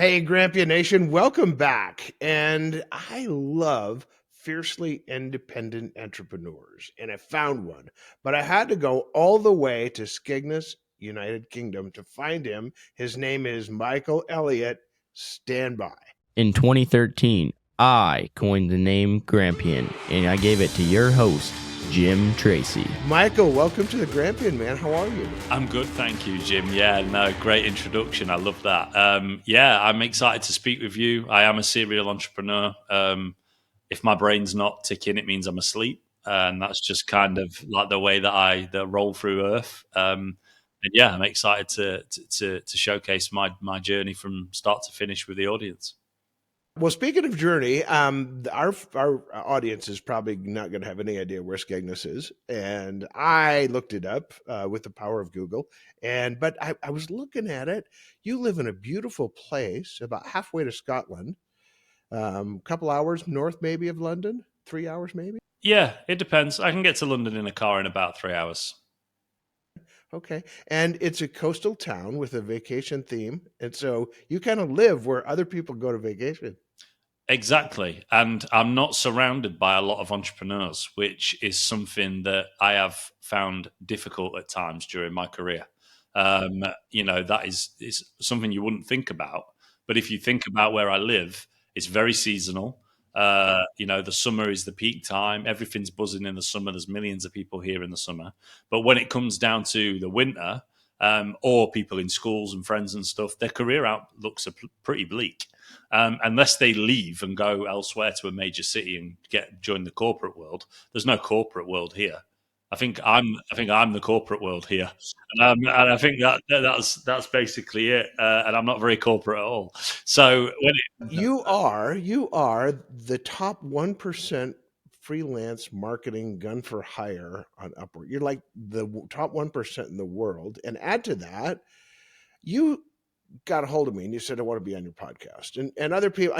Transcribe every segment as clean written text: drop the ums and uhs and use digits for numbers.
Hey, Grampia Nation, welcome back. And I love fiercely independent entrepreneurs, and I found one, but I had to go all the way to Skegness, United Kingdom to find him. His name is Michael Elliott. Stand by. In 2013, I coined the name Grampian, and I gave it to your host, Jim Tracy. Michael, welcome to the Grampian, man. How are you? I'm good, thank you, Jim. Yeah, no, great introduction. I love that. I'm excited to speak with you. I am a serial entrepreneur. If my brain's not ticking, it means I'm asleep, and that's just kind of like the way that I roll through Earth. And yeah, I'm excited to showcase my journey from start to finish with the audience. Well, speaking of journey, our audience is probably not going to have any idea where Skegness is, and I looked it up with the power of Google. But I was looking at it. You live in a beautiful place, about halfway to Scotland, a couple hours north, maybe of London, 3 hours, maybe. Yeah, it depends. I can get to London in a car in about 3 hours. Okay, and it's a coastal town with a vacation theme, and so you kind of live where other people go to vacation. Exactly. And I'm not surrounded by a lot of entrepreneurs, which is something that I have found difficult at times during my career. That is something you wouldn't think about. But if you think about where I live, it's very seasonal. The summer is the peak time. Everything's buzzing in the summer. There's millions of people here in the summer. But when it comes down to the winter, or people in schools and friends and stuff, their career outlooks are pretty bleak. Unless they leave and go elsewhere to a major city and join the corporate world. There's no corporate world here. I think I'm the corporate world here, and I think that's basically it. And I'm not very corporate at all. So You are the top 1% freelance marketing gun for hire on Upwork. You're like the top 1% in the world. And add to that, you got a hold of me and you said, I want to be on your podcast. And other people,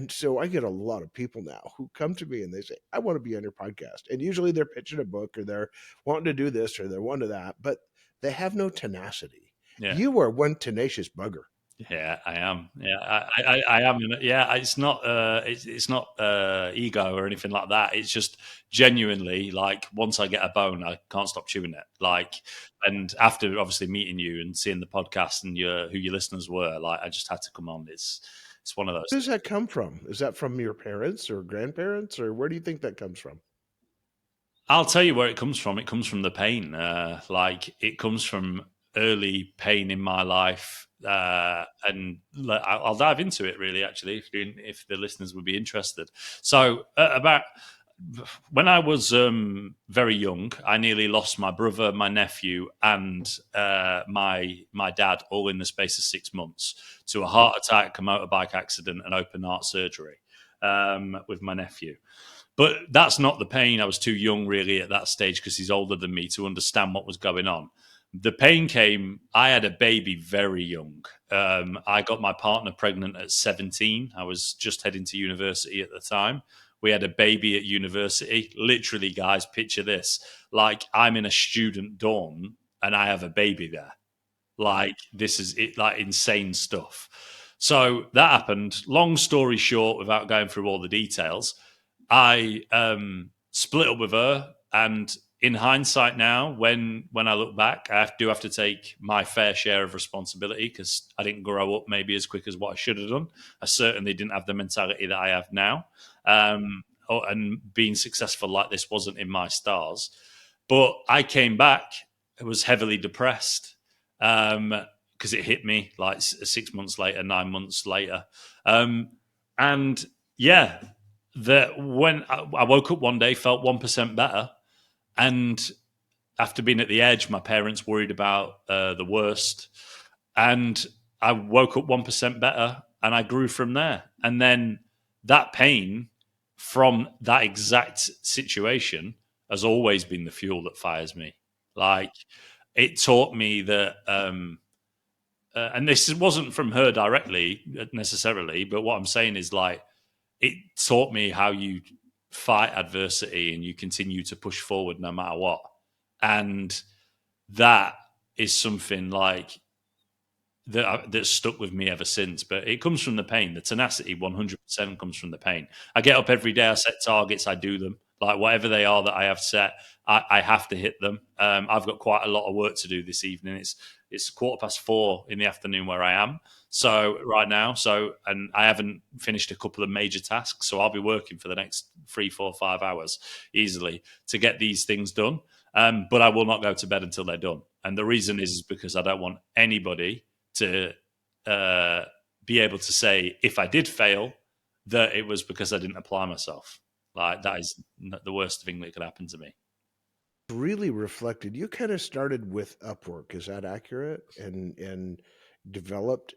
so I get a lot of people now who come to me and they say, I want to be on your podcast. And usually they're pitching a book or they're wanting to do this or they're wanting to that, but they have no tenacity. yeah. You are one tenacious bugger. Yeah, I am. Yeah, I am. Yeah, it's not. It's not ego or anything like that. It's just genuinely like once I get a bone, I can't stop chewing it. Like, and after obviously meeting you and seeing the podcast and who your listeners were, like I just had to come on. It's one of those. Where does that come from? Is that from your parents or grandparents, or where do you think that comes from? I'll tell you where it comes from. It comes from the pain. Like it comes from early pain in my life, and I'll dive into it really. Actually, if the listeners would be interested. So about when I was very young, I nearly lost my brother, my nephew, and my dad all in the space of 6 months to a heart attack, a motorbike accident, and open heart surgery with my nephew. But that's not the pain. I was too young really at that stage because he's older than me to understand what was going on. The pain came, I had a baby very young. I got my partner pregnant at 17. I was just heading to university at the time. We had a baby at university. Literally, guys, picture this. Like I'm in a student dorm and I have a baby there. Like this is it, like insane stuff. So that happened. Long story short, without going through all the details, I split up with her, and in hindsight now, when I look back, I do have to take my fair share of responsibility because I didn't grow up maybe as quick as what I should have done. I certainly didn't have the mentality that I have now, and being successful like this wasn't in my stars. But I came back. I was heavily depressed because it hit me like 6 months later, 9 months later, and yeah that when I woke up one day, felt 1% better. And after being at the edge, my parents worried about the worst. And I woke up 1% better and I grew from there. And then that pain from that exact situation has always been the fuel that fires me. Like it taught me that, and this wasn't from her directly necessarily, but what I'm saying is like, it taught me how you fight adversity and you continue to push forward no matter what. And that is something like that's stuck with me ever since. But it comes from the pain. The tenacity, 100% comes from the pain. I get up every day. I set targets. I do them. Like whatever they are that I have set, I have to hit them. I've got quite a lot of work to do this evening. It's 4:15 in the afternoon where I am. So right now, and I haven't finished a couple of major tasks, so I'll be working for the next 3, 4, 5 hours easily to get these things done. But I will not go to bed until they're done. And the reason is because I don't want anybody to be able to say, if I did fail, that it was because I didn't apply myself. Like that is the worst thing that could happen to me. Really reflected. You kind of started with Upwork, is that accurate? And developed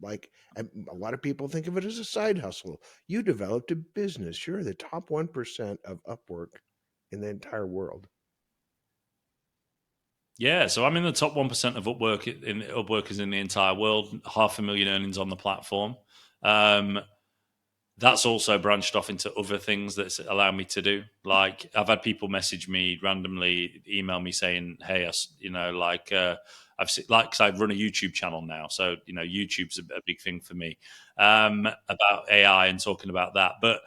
like a lot of people think of it as a side hustle. You developed a business. You're the top 1% of Upwork in the entire world. Yeah, so I'm in the top 1% of Upworkers in the entire world. 500,000 earnings on the platform. Um, that's also branched off into other things that allow me to do. Like I've had people message me randomly, email me saying, "Hey, I've seen, like, cause I run a YouTube channel now, so YouTube's a big thing for me about AI and talking about that." But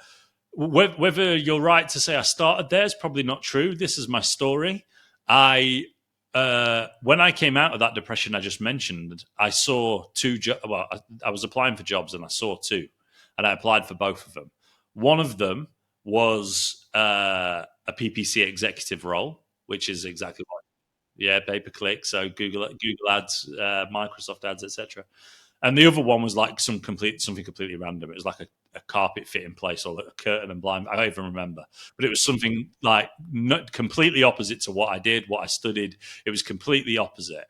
whether you're right to say I started there is probably not true. This is my story. I when I came out of that depression I just mentioned, I saw I was applying for jobs and I saw two, and I applied for both of them. One of them was a PPC executive role, which is exactly what, yeah, pay per click. So Google Ads, Microsoft Ads, etc. And the other one was like something completely random. It was like a carpet fit in place or a curtain and blind. I don't even remember, but it was something like not completely opposite to what I did, what I studied. It was completely opposite.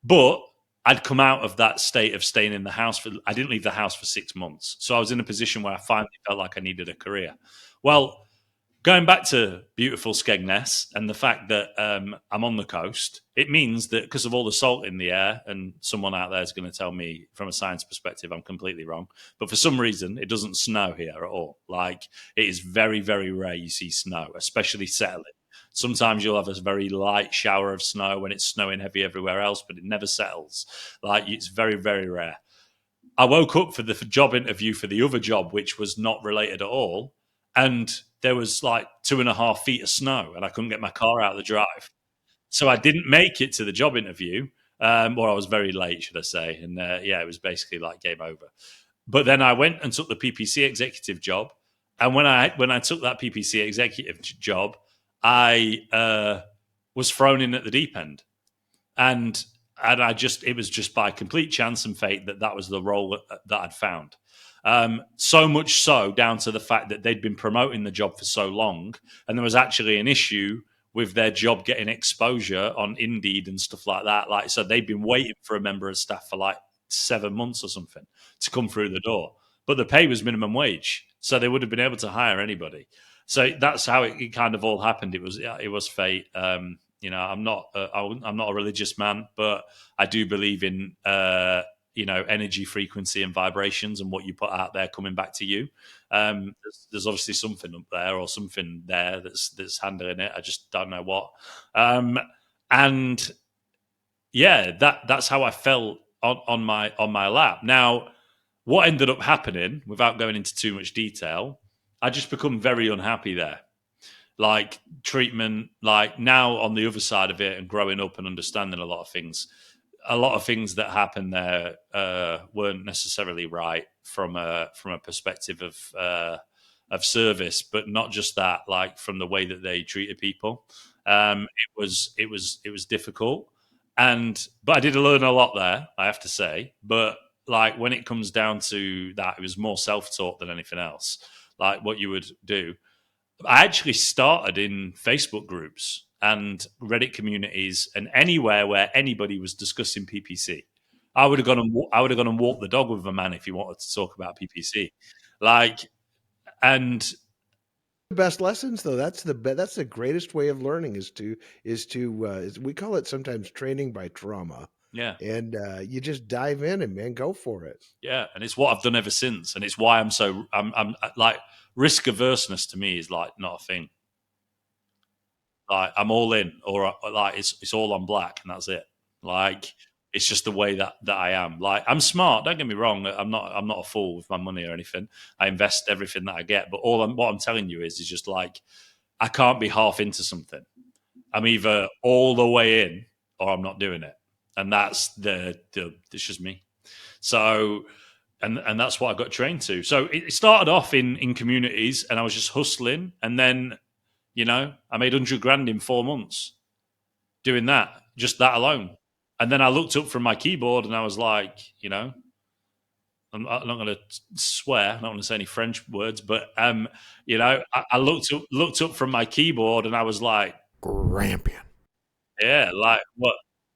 But I'd come out of that state of staying in the house I didn't leave the house for 6 months. So I was in a position where I finally felt like I needed a career. Well, going back to beautiful Skegness and the fact that I'm on the coast, it means that because of all the salt in the air, and someone out there is going to tell me from a science perspective I'm completely wrong, but for some reason it doesn't snow here at all. Like it is very, very rare you see snow, especially settling. Sometimes you'll have a very light shower of snow when it's snowing heavy everywhere else, but it never settles. Like it's very, very rare. I woke up for the job interview for the other job, which was not related at all, and there was like 2.5 feet of snow, and I couldn't get my car out of the drive. So I didn't make it to the job interview, or I was very late, should I say? And yeah, it was basically like game over. But then I went and took the PPC executive job, and when I took that PPC executive job, I was thrown in at the deep end, and it was just by complete chance and fate that was the role that I'd found. So much so down to the fact that they'd been promoting the job for so long, and there was actually an issue with their job getting exposure on Indeed and stuff like that. Like, so they'd been waiting for a member of staff for like 7 months or something to come through the door, but the pay was minimum wage, so they would have been able to hire anybody. So that's how it kind of all happened. It was fate. I'm not a religious man, but I do believe in energy, frequency, and vibrations, and what you put out there coming back to you. There's obviously something up there or something there that's handling it. I just don't know what. And yeah, that's how I felt on my lap. Now, what ended up happening, without going into too much detail, I just become very unhappy there. Like treatment, like now on the other side of it and growing up and understanding a lot of things that happened there weren't necessarily right from a perspective of service, but not just that, like from the way that they treated people. It was difficult, but I did learn a lot there, I have to say. But like when it comes down to that, it was more self-taught than anything else. Like what you would do, I actually started in Facebook groups and Reddit communities and anywhere where anybody was discussing PPC. I would have gone and walked the dog with a man if he wanted to talk about PPC. Like, and The best lessons, though, that's the greatest way of learning is we call it sometimes training by trauma, yeah, and you just dive in and man, go for it. yeah, and it's what I've done ever since, and it's why I'm like risk averseness to me is like not a thing. Like I'm all in, or like it's all on black, and that's it. Like It's just the way that I am. Like, I'm smart. Don't get me wrong. I'm not a fool with my money or anything. I invest everything that I get. But what I'm telling you is just like, I can't be half into something. I'm either all the way in or I'm not doing it, and that's the it's just me. So, and that's what I got trained to. So it started off in communities, and I was just hustling, and then I made 100 grand in 4 months doing that, just that alone. And then I looked up from my keyboard, and I was like, I'm not going to swear. I'm not going to say any French words, but I looked up from my keyboard, and I was like, Grampian. yeah, like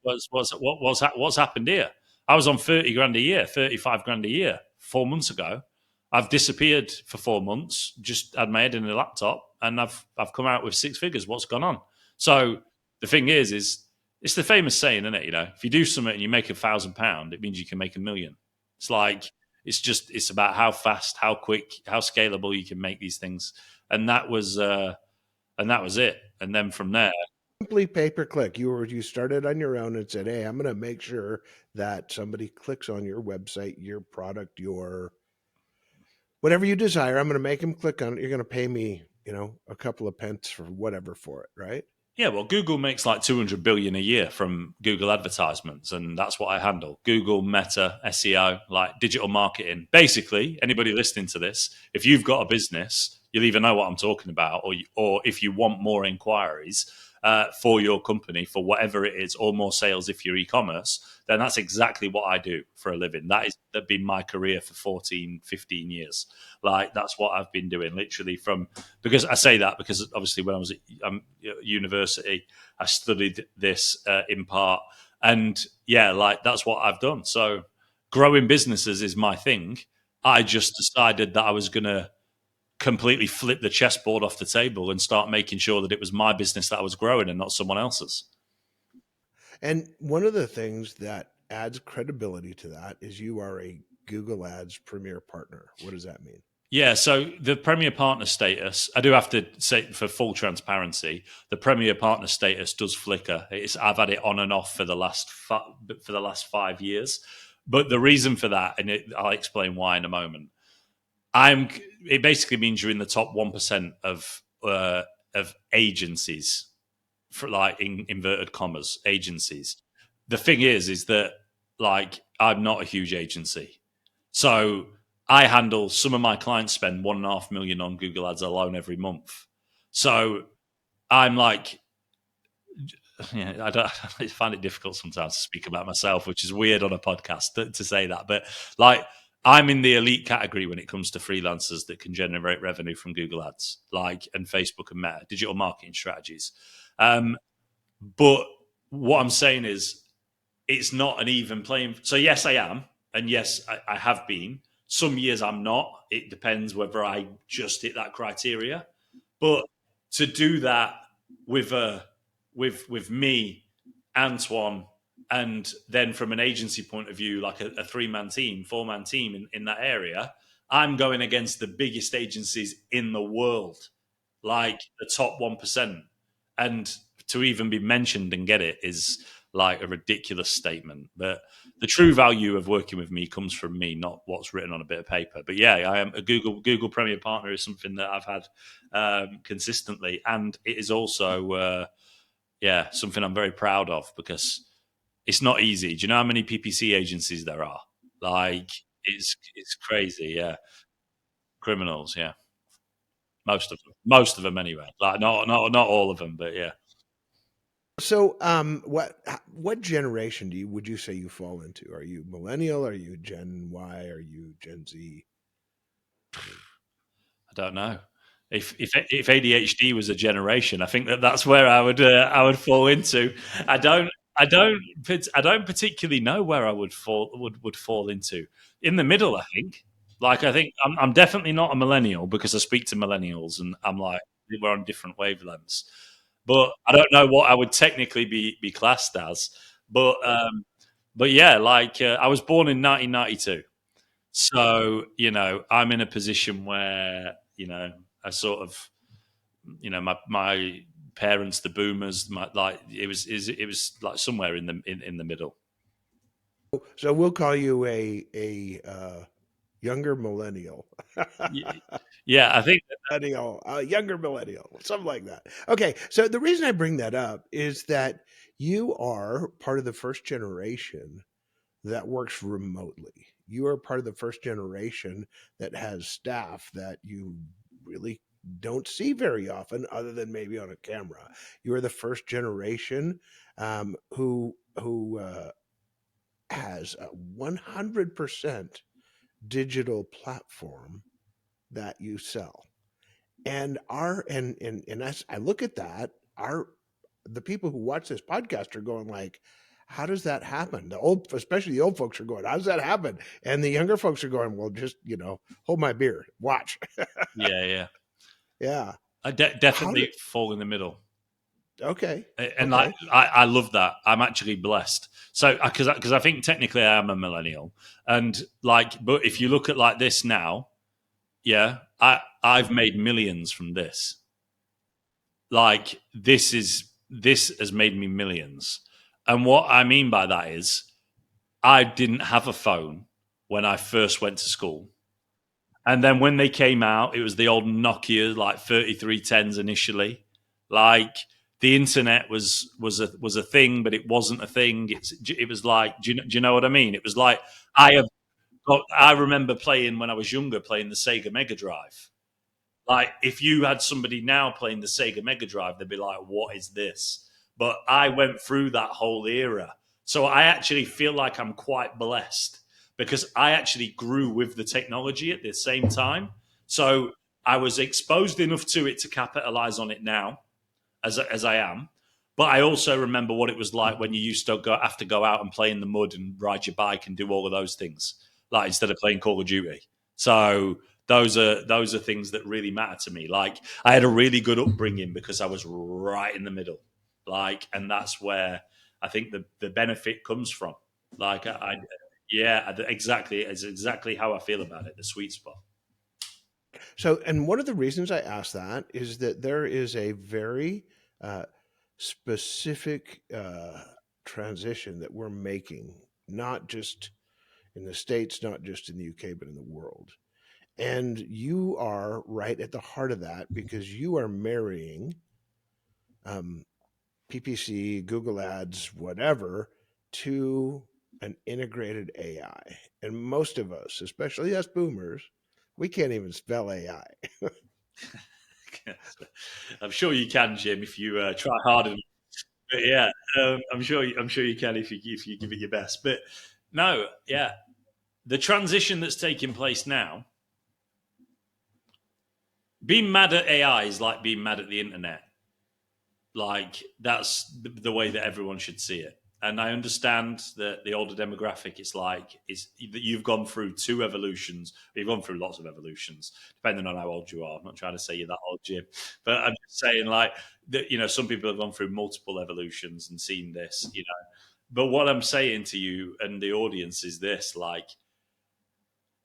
what's happened here? I was on 30 grand a year, 35 grand a year 4 months ago. I've disappeared for 4 months, just had my head in a laptop, and I've come out with six figures. What's gone on? So the thing is it's the famous saying, isn't it? If you do something and you make £1,000, it means you can make 1 million. It's like it's about how fast, how quick, how scalable you can make these things, and that was it. And then from there, Simply pay per click. You started on your own and said, "Hey, I'm going to make sure that somebody clicks on your website, your product, your whatever you desire. I'm going to make them click on it. You're going to pay me, a couple of pence for whatever for it, right?" yeah, well, Google makes like 200 billion a year from Google advertisements, and that's what I handle. Google, Meta, SEO, like digital marketing. Basically, anybody listening to this, if you've got a business, you'll either know what I'm talking about, or if you want more inquiries for your company, for whatever it is, or more sales if you're e-commerce, then that's exactly what I do for a living. That's been my career for 14, 15 years. Like, that's what I've been doing, literally from, because I say that because obviously when I was at university, I studied this in part. And yeah, like that's what I've done. So growing businesses is my thing. I just decided that I was going to completely flip the chessboard off the table and start making sure that it was my business that I was growing and not someone else's. And one of the things that adds credibility to that is you are a Google Ads premier partner. What does that mean? Yeah, so the Premier Partner status, I do have to say, for full transparency, the Premier Partner status does flicker. I've had it on and off for the last 5 years, but the reason for that, and I'll explain why in a moment. It basically means you're in the top 1% of agencies, for like in inverted commas agencies. The thing is that like I'm not a huge agency, so I handle some of my clients spend 1.5 million on Google Ads alone every month. So I'm like, yeah, I find it difficult sometimes to speak about myself, which is weird on a podcast to say that. But like, I'm in the elite category when it comes to freelancers that can generate revenue from Google Ads, like, and Facebook and Meta, digital marketing strategies. But what I'm saying is, it's not an even playing. So yes, I am, and yes, I have been. Some years I'm not. It depends whether I just hit that criteria. But to do that with with me, Antoine, and then from an agency point of view, like a 3-man team, 4-man team in that area, I'm going against the biggest agencies in the world, like the top 1%. And to even be mentioned and get it is like a ridiculous statement. But the true value of working with me comes from me, not what's written on a bit of paper. But yeah, I am a Google Premier Partner is something that I've had consistently, and it is also something I'm very proud of because it's not easy. Do you know how many PPC agencies there are? Like, it's crazy. Yeah, criminals. Yeah, most of them anyway. Like, not all of them, but yeah. So, what generation would you say you fall into? Are you millennial? Are you Gen Y? Are you Gen Z? I don't know. If ADHD was a generation, I think that's where I would fall into. I don't I don't particularly know where I would fall into. In the middle, I think. Like, I think I'm definitely not a millennial because I speak to millennials and I'm like, we're on different wavelengths. But I don't know what I would technically be classed as. But yeah, like I was born in 1992. So, I'm in a position where, I sort of, my parents, the boomers, like it was like somewhere in the middle. So we'll call you a younger millennial. Yeah, I think Millennial, younger millennial, something like that. Okay, so the reason I bring that up is that you are part of the first generation that works remotely. You are part of the first generation that has staff that you really don't see very often, other than maybe on a camera. You are the first generation who has a 100% digital platform that you sell. And as I look at that, our the people who watch this podcast are going like, how does that happen? The old, especially the old folks, are going, how does that happen? And the younger folks are going, well, just hold my beer, watch. yeah, yeah. Yeah. I How do? definitely fall in the middle. Okay. And like Okay. I love that. I'm actually blessed. So because I think technically I am a millennial, and like, but if you look at like this now, yeah, I've made millions from this. Like this has made me millions, and what I mean by that is I didn't have a phone when I first went to school. And then when they came out, it was the old Nokia like 3310s initially. Like the internet was a thing, but it wasn't a thing. It was like, do you know what I mean? It was like I remember playing when I was younger, playing the Sega Mega Drive. Like if you had somebody now playing the Sega Mega Drive, they'd be like, "What is this?" But I went through that whole era, so I actually feel like I'm quite blessed because I actually grew with the technology at the same time. So I was exposed enough to it to capitalize on it now, as I am. But I also remember what it was like when you used to have to go out and play in the mud and ride your bike and do all of those things, like instead of playing Call of Duty. So those are things that really matter to me. Like I had a really good upbringing because I was right in the middle, like, and that's where I think the benefit comes from. Like yeah, exactly, it's exactly how I feel about it. The sweet spot. So, and one of the reasons I ask that is that there is a very uh, specific transition that we're making, not just in the States, not just in the UK, but in the world. And you are right at the heart of that because you are marrying um, PPC, Google Ads, whatever, to an integrated AI. And most of us, especially us boomers, we can't even spell AI. I'm sure you can, Jim, if you try hard enough. But yeah, I'm sure you can if you give it your best. But no, yeah, the transition that's taking place now, being mad at AI is like being mad at the internet. Like that's the way that everyone should see it. And I understand that the older demographic, it's like is that you've gone through two evolutions. You've gone through lots of evolutions, depending on how old you are. I'm not trying to say you're that old, Jim, but I'm just saying like that. You know, some people have gone through multiple evolutions and seen this. You know, but what I'm saying to you and the audience is this: like,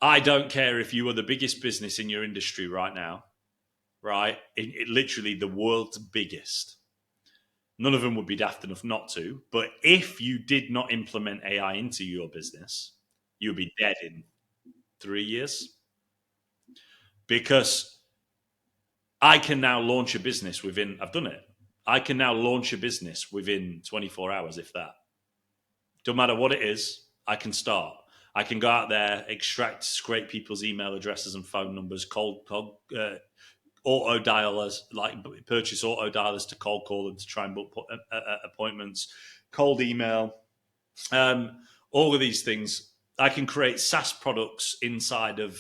I don't care if you are the biggest business in your industry right now, right? Literally the world's biggest. None of them would be daft enough not to. But if you did not implement AI into your business, you'll be dead in 3 years. Because I can now launch a business within, I've done it. I can now launch a business within 24 hours, if that. Don't matter what it is, I can start. I can go out there, extract, scrape people's email addresses and phone numbers, cold auto dialers, like purchase auto dialers to cold call them to try and book appointments, cold email, all of these things. I can create SaaS products inside of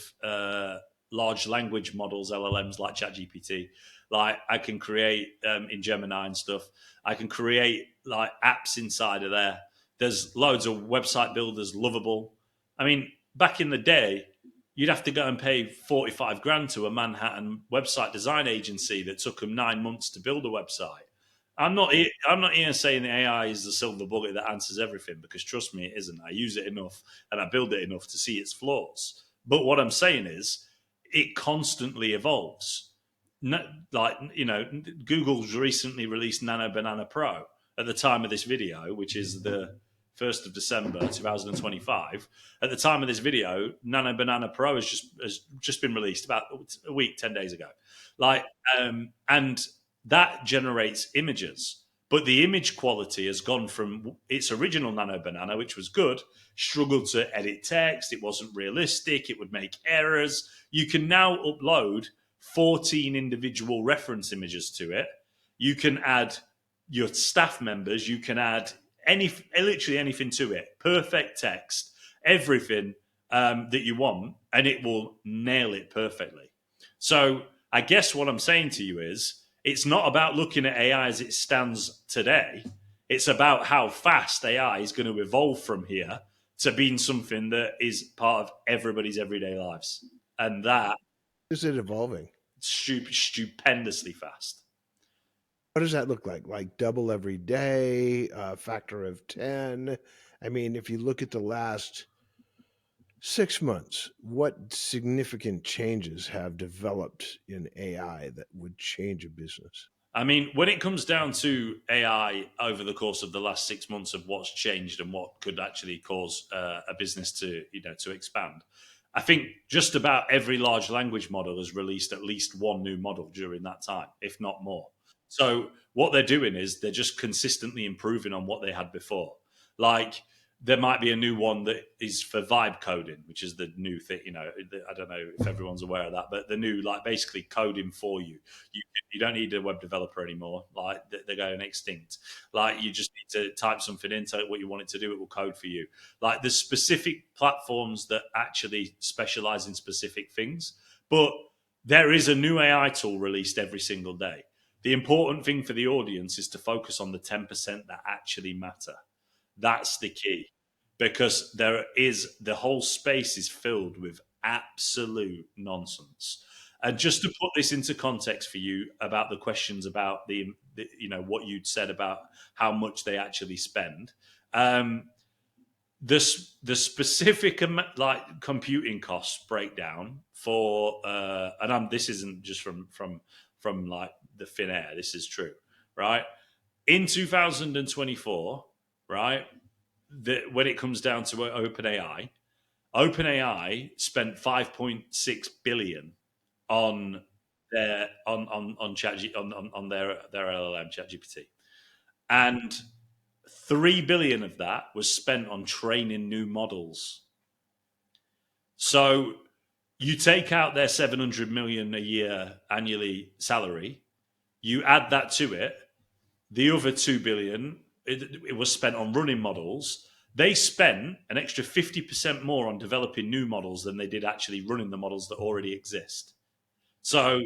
large language models, LLMs like ChatGPT. Like I can create in Gemini and stuff. I can create like apps inside of there. There's loads of website builders, Lovable. I mean, back in the day, you'd have to go and pay 45 grand to a Manhattan website design agency that took them 9 months to build a website. I'm not here saying that AI is the silver bullet that answers everything because trust me, it isn't. I use it enough and I build it enough to see its flaws. But what I'm saying is, it constantly evolves. No, like you know, Google's recently released Nano Banana Pro at the time of this video, which is the 1st of December 2025. At the time of this video, Nano Banana Pro has just been released about a week, 10 days ago. And that generates images. But the image quality has gone from its original Nano Banana, which was good, struggled to edit text. It wasn't realistic. It would make errors. You can now upload 14 individual reference images to it. You can add your staff members. You can add literally anything to it. Perfect text, everything that you want, and it will nail it perfectly. So I guess what I'm saying to you is, it's not about looking at AI as it stands today. It's about how fast AI is going to evolve from here to being something that is part of everybody's everyday lives. And that Is it evolving? Stupendously fast. What does that look like? Like double every day, factor of 10? I mean, if you look at the last 6 months, what significant changes have developed in AI that would change a business? I mean, when it comes down to AI over the course of the last 6 months of what's changed and what could actually cause a business to expand, I think just about every large language model has released at least one new model during that time, if not more. So what they're doing is they're just consistently improving on what they had before. Like, there might be a new one that is for vibe coding, which is the new thing. I don't know if everyone's aware of that, but the new, like, basically coding for you. You don't need a web developer anymore. Like, they're going extinct. Like, you just need to type something in, tell it what you want it to do. It will code for you. Like, there's specific platforms that actually specialize in specific things, but there is a new AI tool released every single day. The important thing for the audience is to focus on the 10% that actually matter. That's the key, because the whole space is filled with absolute nonsense. And just to put this into context for you about the questions about the what you'd said about how much they actually spend, the specific like computing costs breakdown for this isn't just from like the thin air. This is true, right? In 2024. Right? When it comes down to OpenAI spent 5.6 billion on their on ChatG on their LLM ChatGPT, and 3 billion of that was spent on training new models. So you take out their 700 million a year annually salary, you add that to it, the other 2 billion. It was spent on running models. They spent an extra 50% more on developing new models than they did actually running the models that already exist. So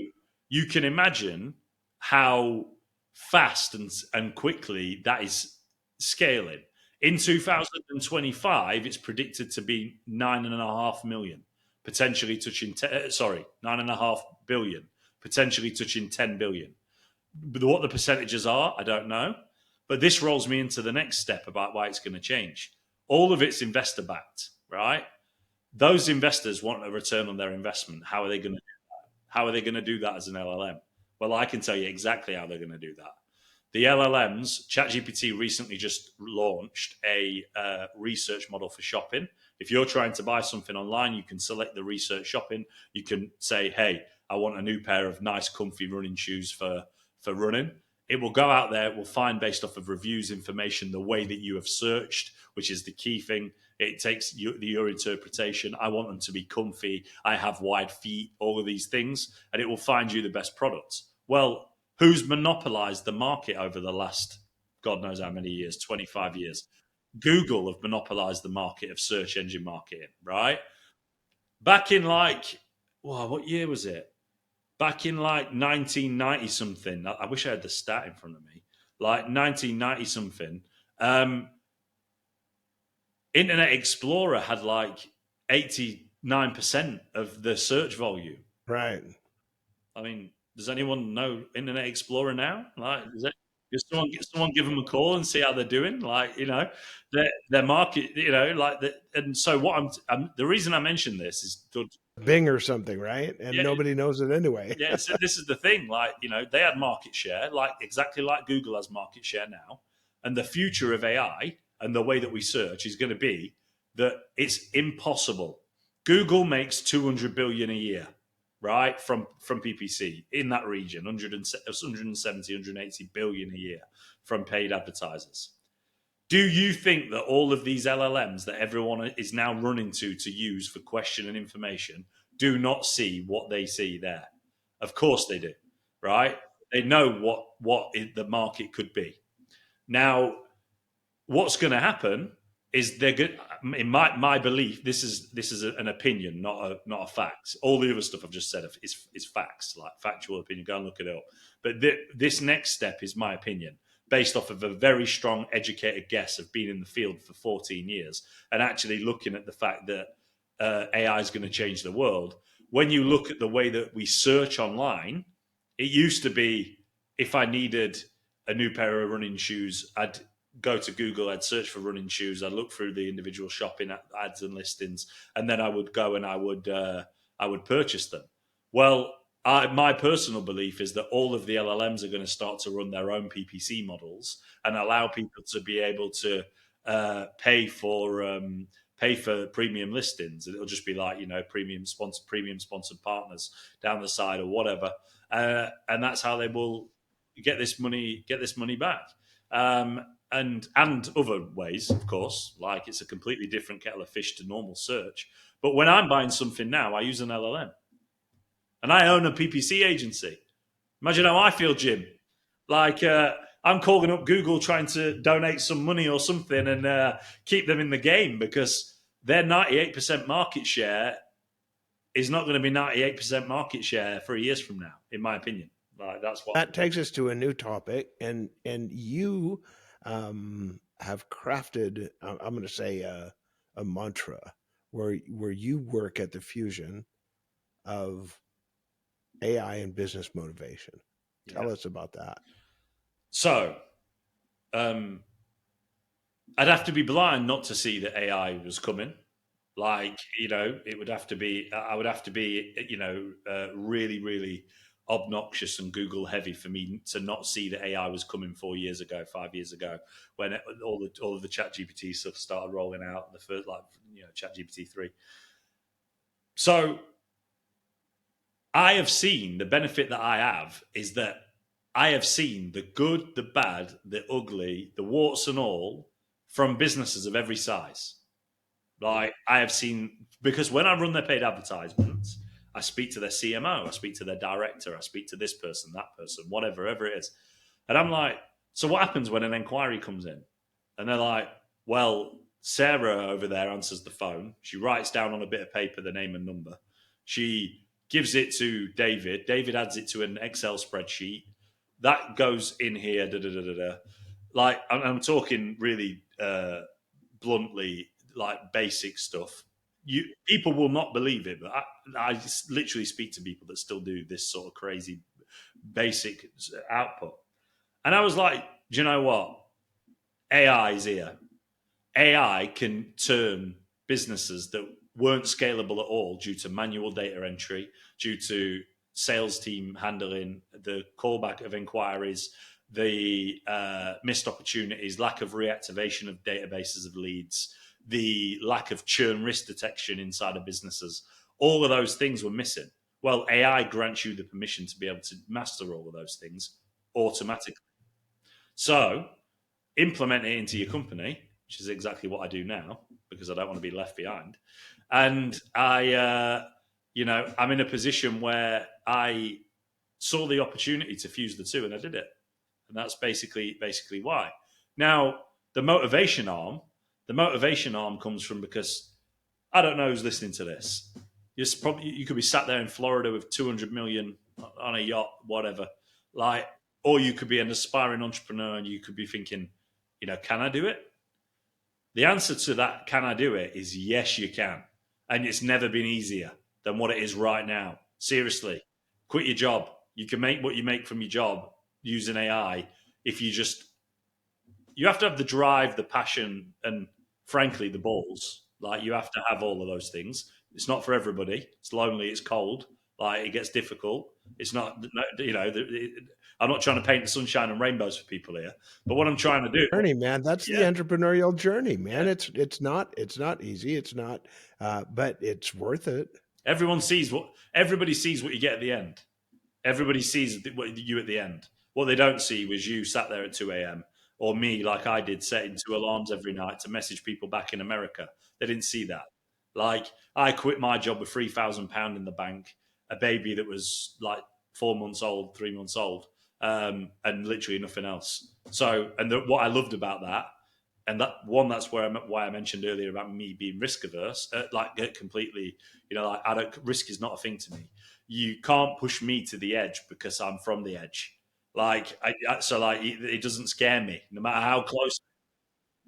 you can imagine how fast and quickly that is scaling. In 2025, it's predicted to be 9.5 million, potentially touching 9.5 billion, potentially touching 10 billion. But what the percentages are, I don't know. But this rolls me into the next step about why it's going to change. All of it's investor backed, right? Those investors want a return on their investment. How are they going to do that? How are they going to do that as an LLM? Well, I can tell you exactly how they're going to do that. The LLMs, ChatGPT recently just launched a research model for shopping. If you're trying to buy something online, you can select the research shopping. You can say, hey, I want a new pair of nice, comfy running shoes for running. It will go out there, it will find based off of reviews, information, the way that you have searched, which is the key thing. It takes your interpretation. I want them to be comfy. I have wide feet, all of these things, and it will find you the best products. Well, who's monopolized the market over the last, God knows how many years, 25 years? Google have monopolized the market of search engine marketing, right? Back in what year was it? Back in like 1990 something, I wish I had the stat in front of me, like 1990 something, Internet Explorer had like 89% of the search volume. Right. I mean, does anyone know Internet Explorer now? Like, does someone give them a call and see how they're doing? Like, their market, and so the reason I mention this is Bing or something, right? And nobody knows it anyway. Yeah, so this is the thing. Like, they had market share, like exactly like Google has market share now. And the future of AI and the way that we search is going to be that it's impossible. Google makes 200 billion a year, right, from PPC in that region, 170, 180 billion a year from paid advertisers. Do you think that all of these LLMs that everyone is now running to use for question and information do not see what they see there? Of course they do, right? They know what the market could be. Now, what's going to happen is they're good. In my belief, this is an opinion, not a fact. All the other stuff I've just said is facts, like factual opinion. Go and look it up. But this next step is my opinion, based off of a very strong, educated guess of being in the field for 14 years and actually looking at the fact that AI is going to change the world. When you look at the way that we search online, it used to be if I needed a new pair of running shoes, I'd go to Google, I'd search for running shoes, I'd look through the individual shopping ads and listings, and then I would go and I would purchase them. Well, my personal belief is that all of the LLMs are going to start to run their own PPC models and allow people to be able to pay for premium listings. It'll just be like premium sponsored partners down the side or whatever, and that's how they will get this money back. And other ways, of course, like it's a completely different kettle of fish to normal search. But when I'm buying something now, I use an LLM. And I own a PPC agency. Imagine how I feel, Jim. Like I'm calling up Google trying to donate some money or something and keep them in the game because their 98% market share is not going to be 98% market share 3 years from now, in my opinion. Like that's what That takes us to a new topic, and you have crafted, I'm going to say, a mantra where you work at the fusion of AI and business motivation. Tell us about that. So, I'd have to be blind not to see that AI was coming. Like, it would have to be, I would have to be, really, really obnoxious and Google heavy for me to not see that AI was coming 4 years ago, 5 years ago, when all of the Chat GPT stuff started rolling out. The first, Chat GPT 3. So, I have seen the benefit that I have is that I have seen the good, the bad, the ugly, the warts and all from businesses of every size. Like I have seen, because when I run their paid advertisements, I speak to their CMO, I speak to their director, I speak to this person, that person, whatever it is. And I'm like, so what happens when an inquiry comes in? And they're like, well, Sarah over there answers the phone. She writes down on a bit of paper the name and number. She gives it to David. David adds it to an Excel spreadsheet. That goes in here. Da, da, da, da, da. Like I'm talking really bluntly, like basic stuff. People will not believe it, but I literally speak to people that still do this sort of crazy basic output. And I was like, do you know what? AI is here. AI can turn businesses that weren't scalable at all due to manual data entry, due to sales team handling the callback of inquiries, the missed opportunities, lack of reactivation of databases of leads, the lack of churn risk detection inside of businesses. All of those things were missing. Well, AI grants you the permission to be able to master all of those things automatically. So implement it into your company, which is exactly what I do now because I don't want to be left behind. And I'm in a position where I saw the opportunity to fuse the two, and I did it. And that's basically why. Now, the motivation arm comes from because I don't know who's listening to this. You could be sat there in Florida with 200 million on a yacht, whatever. Like, or you could be an aspiring entrepreneur and you could be thinking, can I do it? The answer to that, can I do it, is yes, you can. And it's never been easier than what it is right now. Seriously, quit your job. You can make what you make from your job using AI if you have to have the drive, the passion, and frankly, the balls. Like you have to have all of those things. It's not for everybody. It's lonely, it's cold, Like, it gets difficult. It's not, I'm not trying to paint the sunshine and rainbows for people here, but what I'm trying to do, Journey, man. That's the yeah, entrepreneurial journey, man. yeah. It's not easy. It's not, but it's worth it. Everybody sees what you get at the end. Everybody sees you at the end. What they don't see was you sat there at 2 a.m. or me, like I did, setting 2 alarms every night to message people back in America. They didn't see that. Like, I quit my job with £3,000 in the bank, a baby that was like 4 months old, 3 months old, and literally nothing else. So, and what I loved about that, and that's why I mentioned earlier about me being risk averse, completely, like, I don't, risk is not a thing to me. You can't push me to the edge because I'm from the edge. Like, it doesn't scare me, no matter how close,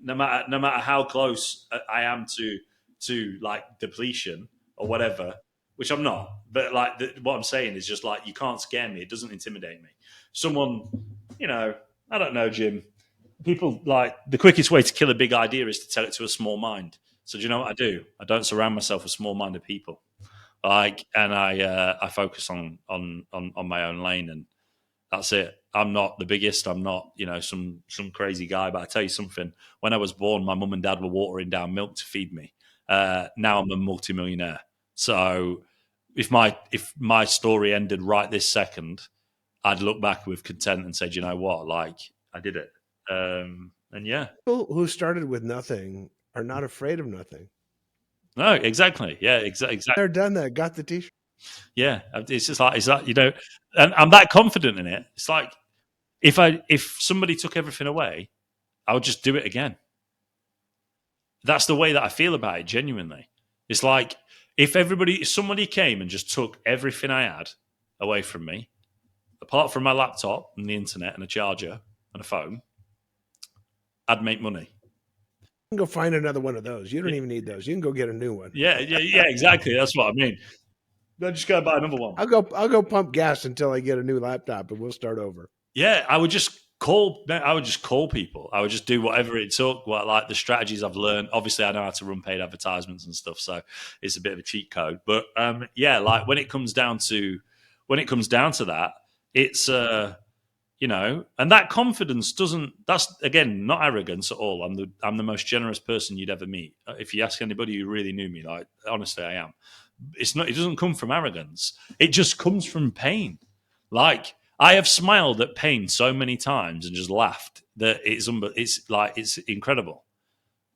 no matter how close I am to like depletion or whatever, which I'm not. But like, what I'm saying is just like, you can't scare me. It doesn't intimidate me. Someone, I don't know, Jim. People, like, the quickest way to kill a big idea is to tell it to a small mind. So do you know what I do? I don't surround myself with small-minded people. Like, and I focus on my own lane, and that's it. I'm not the biggest. I'm not, some crazy guy. But I tell you something. When I was born, my mum and dad were watering down milk to feed me. Now I'm a multimillionaire. So if my story ended right this second, I'd look back with content and say, do you know what? Like, I did it. And yeah, People who started with nothing are not afraid of nothing. no, exactly. Yeah, exactly. They're done that. Got the t-shirt. Yeah, it's just like, and I'm that confident in it. It's like, if somebody took everything away, I would just do it again. That's the way that I feel about it, genuinely. It's like, if somebody came and just took everything I had away from me, apart from my laptop and the internet and a charger and a phone, I'd make money. You can go find another one of those. You don't even need those. You can go get a new one. Yeah, exactly. That's what I mean. Then just go buy another one. I'll go pump gas until I get a new laptop, and we'll start over. Yeah, I would just call people. I would just do whatever it took. Like the strategies I've learned. Obviously, I know how to run paid advertisements and stuff, so it's a bit of a cheat code. But yeah, like, when it comes down to that, it's and that confidence doesn't. That's, again, not arrogance at all. I'm the most generous person you'd ever meet. If you ask anybody who really knew me, like, honestly, I am. It's not. It doesn't come from arrogance. It just comes from pain. Like, I have smiled at pain so many times and just laughed that it's incredible.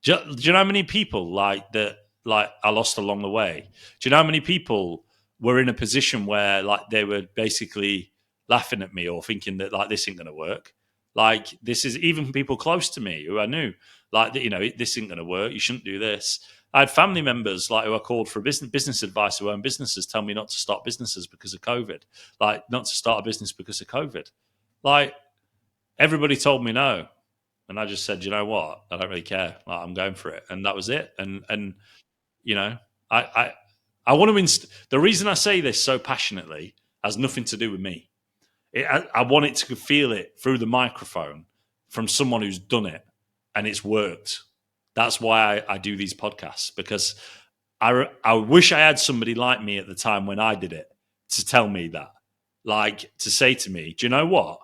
Do you know how many people like that, like, I lost along the way? Do you know how many people were in a position where, like, they were basically laughing at me or thinking that, like, this ain't going to work? Like, this is even people close to me who I knew, like, this ain't going to work. You shouldn't do this. I had family members, like, who I called for business advice, who own businesses, tell me not to start businesses because of COVID. Like, not to start a business because of COVID. Like, everybody told me no. And I just said, you know what? I don't really care. Like, I'm going for it. And that was it. And I want to the reason I say this so passionately has nothing to do with me. I want it to feel it through the microphone from someone who's done it and it's worked. That's why I do these podcasts, because I wish I had somebody like me at the time when I did it to tell me that, like, to say to me, do you know what?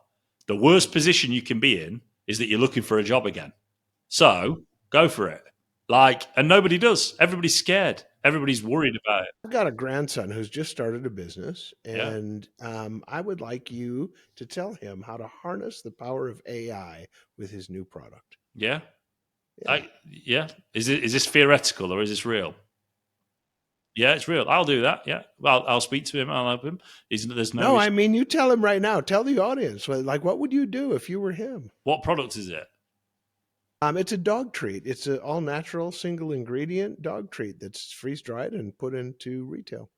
The worst position you can be in is that you're looking for a job again. So go for it. Like, and nobody does. Everybody's scared. Everybody's worried about it. I've got a grandson who's just started a business, Yeah. and I would like you to tell him how to harness the power of AI with his new product. Yeah. Yeah. Is this theoretical or is this real? Yeah, it's real. I'll do that. Yeah. Well, I'll speak to him. I'll help him. There's no. No, I mean, you tell him right now. Tell the audience, like, what would you do if you were him? What product is it? It's a dog treat. It's an all natural, single ingredient dog treat that's freeze dried and put into retail.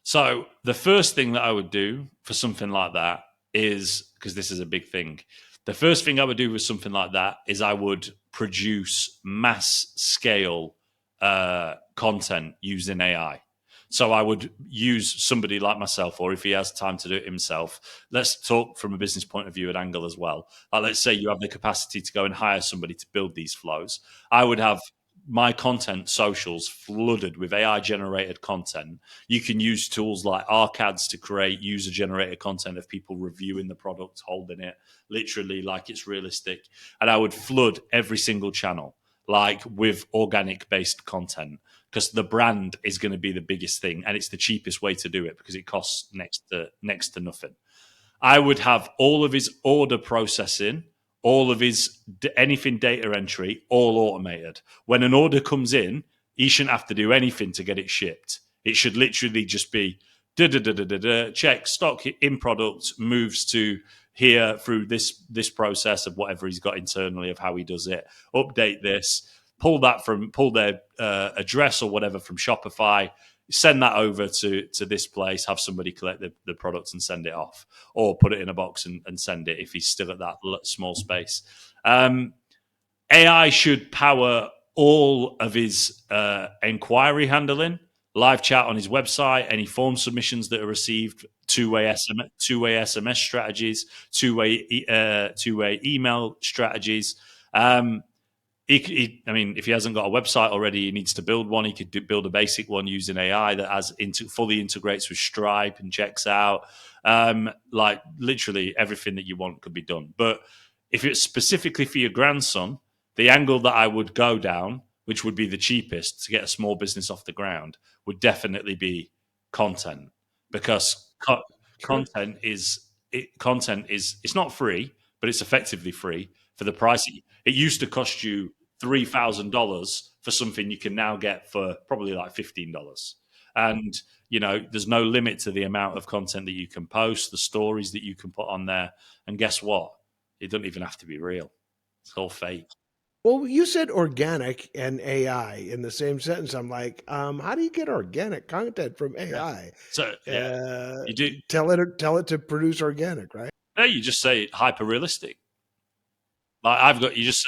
So the first thing that I would do for something like that is, because this is a big thing, the first thing I would do with something like that is I would produce mass scale content using AI. So I would use somebody like myself, or if he has time to do it himself, let's talk from a business point of view and angle as well. Like, let's say you have the capacity to go and hire somebody to build these flows. I would have my content socials flooded with AI generated content. You can use tools like Arcads to create user generated content of people reviewing the product, holding it literally like it's realistic. And I would flood every single channel like with organic based content, because the brand is going to be the biggest thing, and it's the cheapest way to do it because it costs next to nothing. I would have all of his order processing, all of his anything data entry, all automated. When an order comes in, he shouldn't have to do anything to get it shipped. It should literally just be check stock in product, moves to here through this process of whatever he's got internally of how he does it. Update this, pull their address or whatever from Shopify, send that over to this place, have somebody collect the product and send it off, or put it in a box and send it if he's still at that small space. AI should power all of his inquiry handling, live chat on his website, any form submissions that are received, two-way SMS strategies, two-way email strategies. I mean, if he hasn't got a website already, he needs to build one. He could build a basic one using AI that fully integrates with Stripe and checks out. Like literally everything that you want could be done. But if it's specifically for your grandson, the angle that I would go down, which would be the cheapest to get a small business off the ground, would definitely be content, because content is it's not free, but it's effectively free for the price. It used to cost you $3,000 for something you can now get for probably like $15. And, there's no limit to the amount of content that you can post, the stories that you can put on there. And guess what? It doesn't even have to be real. It's all fake. Well, you said organic and AI in the same sentence. I'm like, how do you get organic content from AI? So, you do. Tell it to produce organic, right? No, you just say hyper realistic. Like there's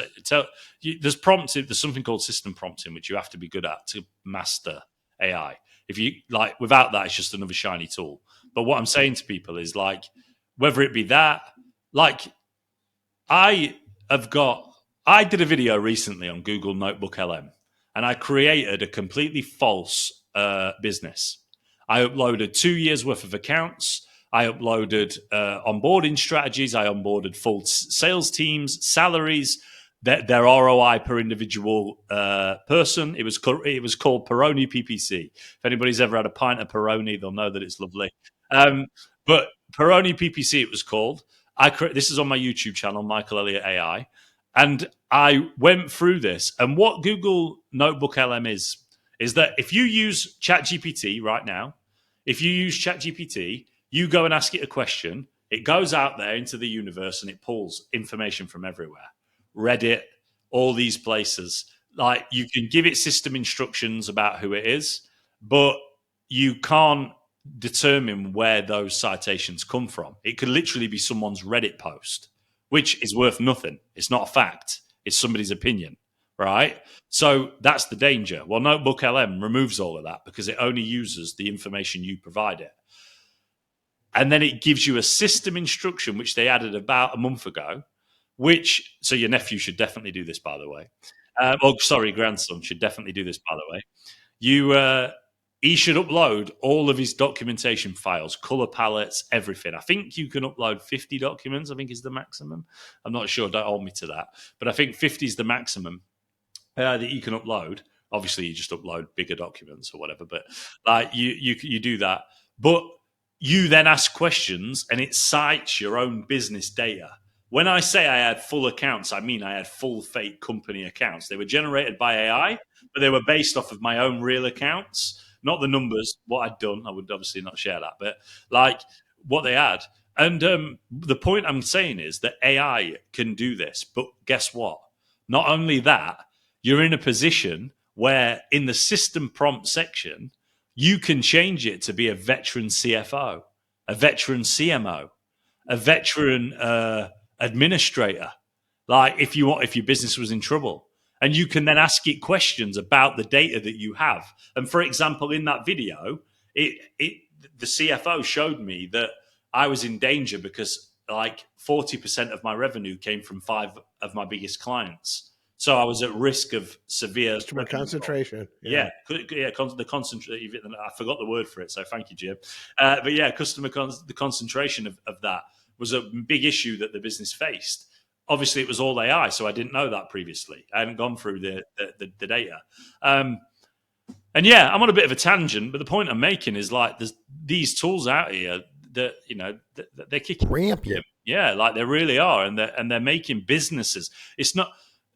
something called system prompting, which you have to be good at to master AI. If you without that, it's just another shiny tool. But what I'm saying to people is like, whether it be that, like I did a video recently on Google Notebook LM, and I created a completely false business. I uploaded 2 years worth of accounts. I uploaded onboarding strategies. I onboarded full sales teams, salaries, their ROI per individual person. It was called Peroni PPC. If anybody's ever had a pint of Peroni, they'll know that it's lovely. But Peroni PPC, it was called. This is on my YouTube channel, Michael Elliott AI. And I went through this. And what Google Notebook LM is that if you use ChatGPT right now, if you use ChatGPT, you go and ask it a question, it goes out there into the universe and it pulls information from everywhere. Reddit, all these places. Like, you can give it system instructions about who it is, but you can't determine where those citations come from. It could literally be someone's Reddit post, which is worth nothing. It's not a fact. It's somebody's opinion, right? So that's the danger. Well, Notebook LM removes all of that because it only uses the information you provide it. And then it gives you a system instruction, which they added about a month ago, so your nephew should definitely do this, by the way. Grandson should definitely do this, by the way. He should upload all of his documentation files, color palettes, everything. I think you can upload 50 documents, I think is the maximum. I'm not sure, don't hold me to that. But I think 50 is the maximum that you can upload. Obviously, you just upload bigger documents or whatever, but like you do that. But you then ask questions and it cites your own business data. When I say I had full accounts, I mean I had full fake company accounts. They were generated by AI, but they were based off of my own real accounts, not the numbers, what I'd done. I would obviously not share that, but like what they had. And the point I'm saying is that AI can do this, but guess what? Not only that, you're in a position where in the system prompt section, you can change it to be a veteran CFO, a veteran CMO, a veteran administrator. Like if your business was in trouble, and you can then ask it questions about the data that you have. And for example, in that video, the CFO showed me that I was in danger because like 40% of my revenue came from 5 of my biggest clients. So I was at risk of severe Customer revenue loss. concentration. Yeah, the concentration. I forgot the word for it, so thank you, Jim. But yeah, the concentration of that was a big issue that the business faced. Obviously, it was all AI, so I didn't know that previously. I hadn't gone through the data. And yeah, I'm on a bit of a tangent, but the point I'm making is like there's these tools out here that they're kicking Rampant. yeah, like they really are, and they're making businesses. It's not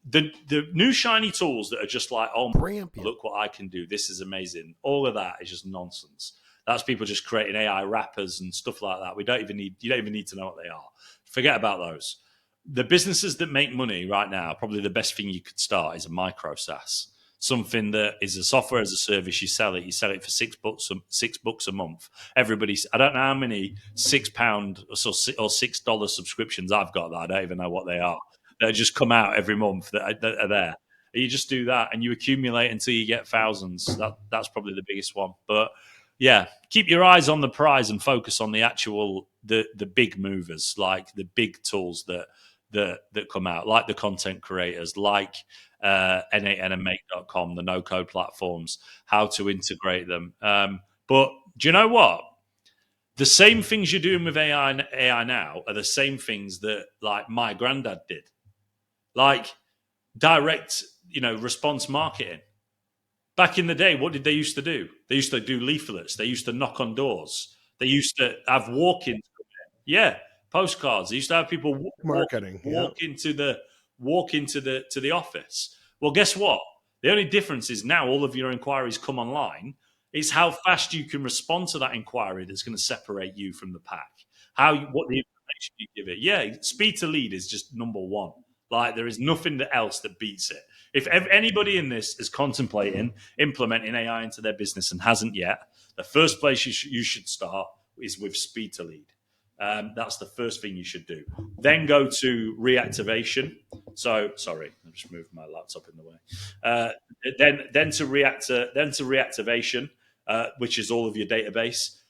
the new shiny tools that are just like, oh, Rampant. look what I can do. This is amazing. All of that is just nonsense. That's people just creating AI wrappers and stuff like that. You don't even need to know what they are. Forget about those. The businesses that make money right now, probably the best thing you could start is a micro SaaS. Something that is a software as a service. You sell it for $6 a month. Everybody's, I don't know how many £6 or $6 subscriptions I've got that I don't even know what they are. That just come out every month that are there. You just do that and you accumulate until you get thousands. That's probably the biggest one. But yeah, keep your eyes on the prize and focus on the actual the big movers, like the big tools that come out, like the content creators, like n8nmake.com, the no-code platforms, how to integrate them. But do you know what? The same things you're doing with AI now are the same things that like my granddad did, like direct, response marketing. Back in the day, what did they used to do? They used to do leaflets. They used to knock on doors. They used to have walk-ins. Yeah, postcards. They used to have people Marketing. walk into the office. Well, guess what? The only difference is now all of your inquiries come online. It's how fast you can respond to that inquiry that's going to separate you from the pack. What the information you give it. Yeah, speed to lead is just number one. Like there is nothing else that beats it. If anybody in this is contemplating implementing AI into their business and hasn't yet, the first place you should start is with speed to lead. That's the first thing you should do. Then go to reactivation. So sorry, I just moved my laptop in the way. Then to reactivation, which is all of your database.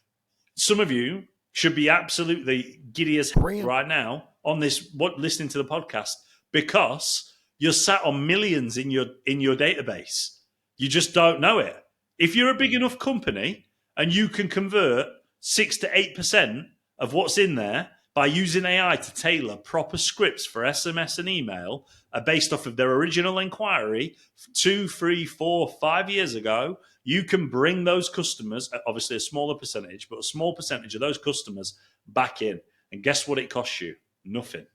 Some of you should be absolutely giddy as hell right now on this, listening to the podcast, because you're sat on millions in your database. You just don't know it. If you're a big enough company and you can convert 6 to 8% of what's in there by using AI to tailor proper scripts for SMS and email based off of their original inquiry 2, 3, 4, 5 years ago, you can bring those customers, obviously a smaller percentage, but a small percentage of those customers back in. And guess what it costs you? Nothing.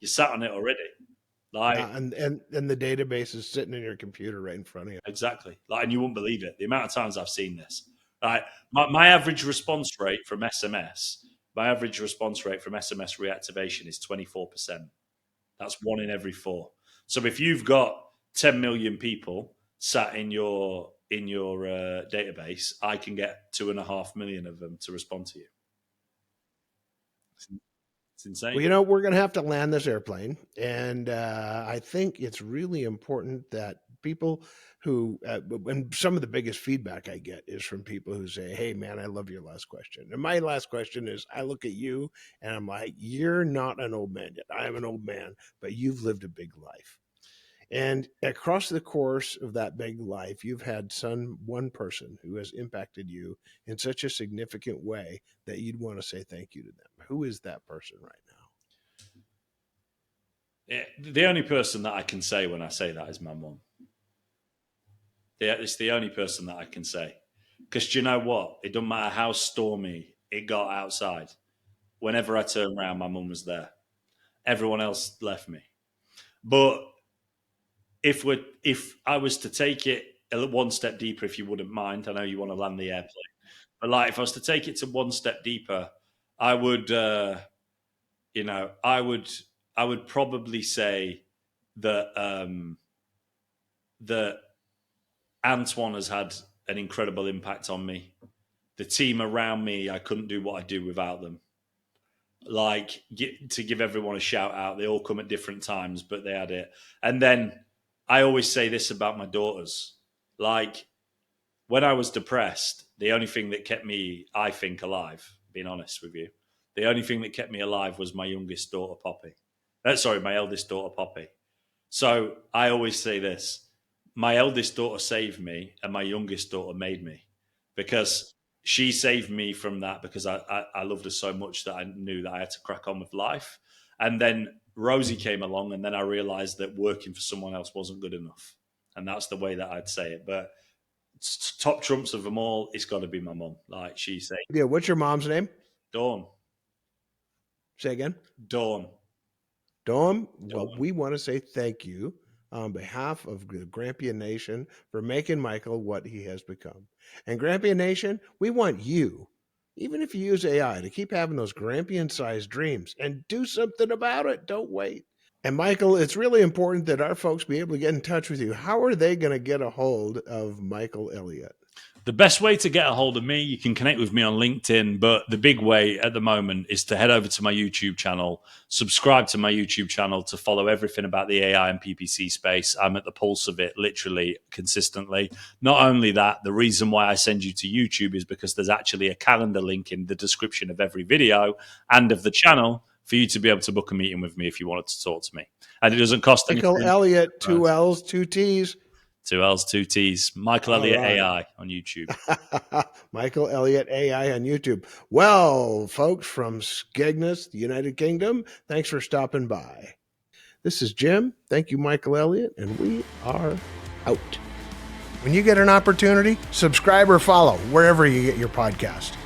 You sat on it already. And the database is sitting in your computer right in front of you. Exactly. And you won't believe it. The amount of times I've seen this. My average response rate from SMS reactivation is 24%. That's 1 in every 4. So if you've got 10 million people sat in your database, I can get 2.5 million of them to respond to you. It's insane. Well, we're going to have to land this airplane. And I think it's really important that people who, and some of the biggest feedback I get is from people who say, hey, man, I love your last question. And my last question is, I look at you and I'm like, you're not an old man yet. I am an old man, but you've lived a big life. And across the course of that big life, you've had one person who has impacted you in such a significant way that you'd want to say thank you to them. Who is that person right now? The only person that I can say when I say that is my mum. It's the only person that I can say. Because do you know what? It doesn't matter how stormy it got outside. Whenever I turned around, my mum was there. Everyone else left me. But if I was to take it one step deeper, if you wouldn't mind, I know you want to land the airplane, but if I was to take it to one step deeper, I would, I would probably say that that Antoine has had an incredible impact on me. The team around me, I couldn't do what I do without them. To give everyone a shout out, they all come at different times, but they had it. And then I always say this about my daughters. When I was depressed, the only thing that kept me, I think, alive, being honest with you, the only thing that kept me alive was my youngest daughter, Poppy. My eldest daughter, Poppy. So I always say this: my eldest daughter saved me, and my youngest daughter made me, because she saved me from that because I loved her so much that I knew that I had to crack on with life. And then Rosie came along, and then I realized that working for someone else wasn't good enough. And that's the way that I'd say it. But top trumps of them all, it's got to be my mum. Like she said, Yeah. What's your mom's name? Dawn, Say again. Dawn, Dawn. Well, Dawn. we want to say thank you on behalf of the Grampian Nation for making Michael what he has become. And Grampian Nation, we want you, even if you use AI, to keep having those Grampian-sized dreams and do something about it. Don't wait. And Michael, it's really important that our folks be able to get in touch with you. How are they going to get a hold of Michael Elliott? The best way to get a hold of me, you can connect with me on LinkedIn, but the big way at the moment is to head over to my YouTube channel, subscribe to my YouTube channel to follow everything about the AI and PPC space. I'm at the pulse of it literally consistently. Not only that, the reason why I send you to YouTube is because there's actually a calendar link in the description of every video and of the channel for you to be able to book a meeting with me if you wanted to talk to me. And it doesn't cost Michael anything. Elliott, 2 L's, 2 T's. 2 L's, 2 T's. Michael All Elliott right. AI on YouTube. Michael Elliott AI on YouTube. Well, folks from Skegness, the United Kingdom, thanks for stopping by. This is Jim. Thank you, Michael Elliott, and we are out. When you get an opportunity, subscribe or follow wherever you get your podcast.